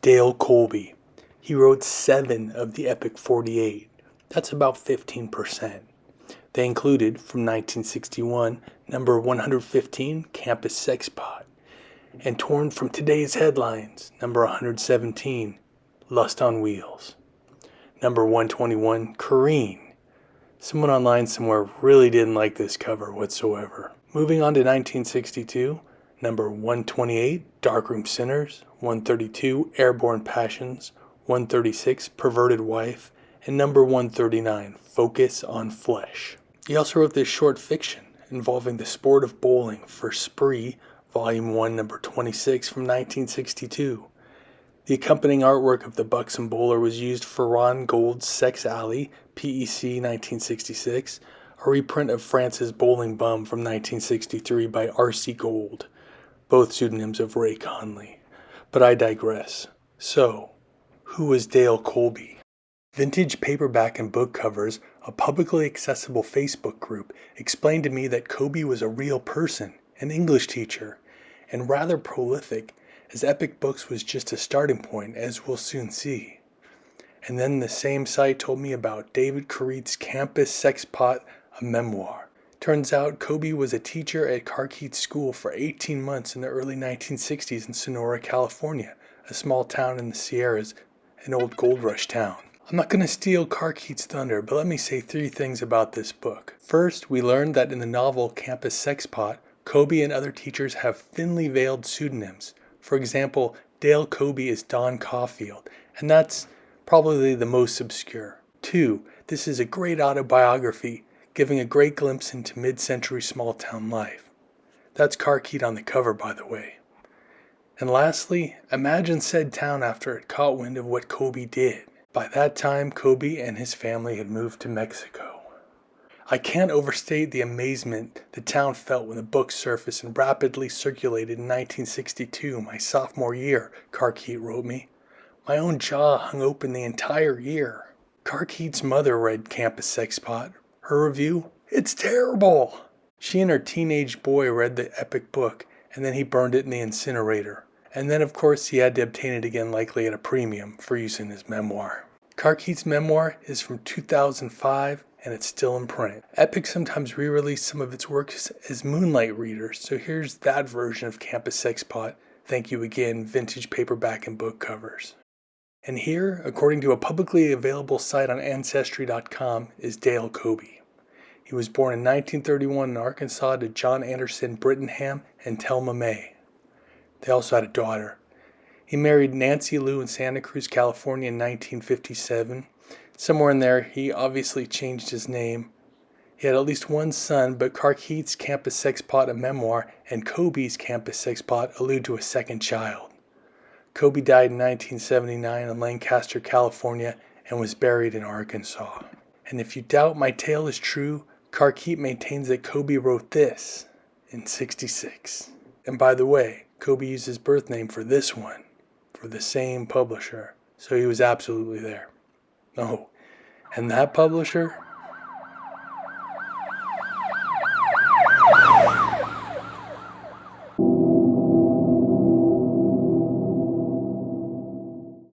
Dale Koby. He wrote 7 of the epic 48. That's about 15%. They included, from 1961, number 115, Campus Sexpot, and torn from today's headlines, number 117, Lust on Wheels. Number 121, Careen. Someone online somewhere really didn't like this cover whatsoever. Moving on to 1962, number 128, Darkroom Sinners, 132, Airborne Passions, 136, Perverted Wife, and number 139, Focus on Flesh. He also wrote this short fiction involving the sport of bowling for Spree, Volume 1, number 26 from 1962. The accompanying artwork of the buxom bowler was used for Ron Gould's Sex Alley, PEC 1966, a reprint of France's Bowling Bum from 1963 by R.C. Gould, both pseudonyms of Ray Conley. But I digress. So, who was Dale Koby? Vintage Paperback and Book Covers, a publicly accessible Facebook group, explained to me that Koby was a real person, an English teacher, and rather prolific, as Epic Books was just a starting point, as we'll soon see. And then the same site told me about David Carkeet's Campus Sexpot, a memoir. Turns out Koby was a teacher at Carkeet's school for 18 months in the early 1960s in Sonora, California, a small town in the Sierras, an old gold rush town. I'm not going to steal Carkeet's thunder, but let me say 3 things about this book. First, we learned that in the novel Campus Sexpot, Koby and other teachers have thinly veiled pseudonyms. For example, Dale Koby is Don Caulfield, and that's probably the most obscure. 2, this is a great autobiography, giving a great glimpse into mid-century small-town life. That's Carkeet on the cover, by the way. And lastly, imagine said town after it caught wind of what Koby did. By that time, Koby and his family had moved to Mexico. I can't overstate the amazement the town felt when the book surfaced and rapidly circulated in 1962, my sophomore year, Carkeet wrote me. My own jaw hung open the entire year. Carkeet's mother read Campus Sexpot. Her review? It's terrible! She and her teenage boy read the epic book, and then he burned it in the incinerator. And then, of course, he had to obtain it again, likely at a premium, for use in his memoir. Carkeet's memoir is from 2005, and it's still in print. Epic sometimes re-released some of its works as Moonlight readers, so here's that version of Campus Sexpot. Thank you again, Vintage Paperback and Book Covers. And here, according to a publicly available site on Ancestry.com, is Dale Koby. He was born in 1931 in Arkansas to John Anderson Brittenham and Thelma May. They also had a daughter. He married Nancy Lou in Santa Cruz, California in 1957. Somewhere in there, he obviously changed his name. He had at least one son, but Carkeet's Campus Sexpot, a memoir, and Koby's Campus Sexpot allude to a second child. Koby died in 1979 in Lancaster, California, and was buried in Arkansas. And if you doubt my tale is true, Carkeet maintains that Koby wrote this in '66. And by the way, Koby used his birth name for this one, for the same publisher, so he was absolutely there. Oh, and that publisher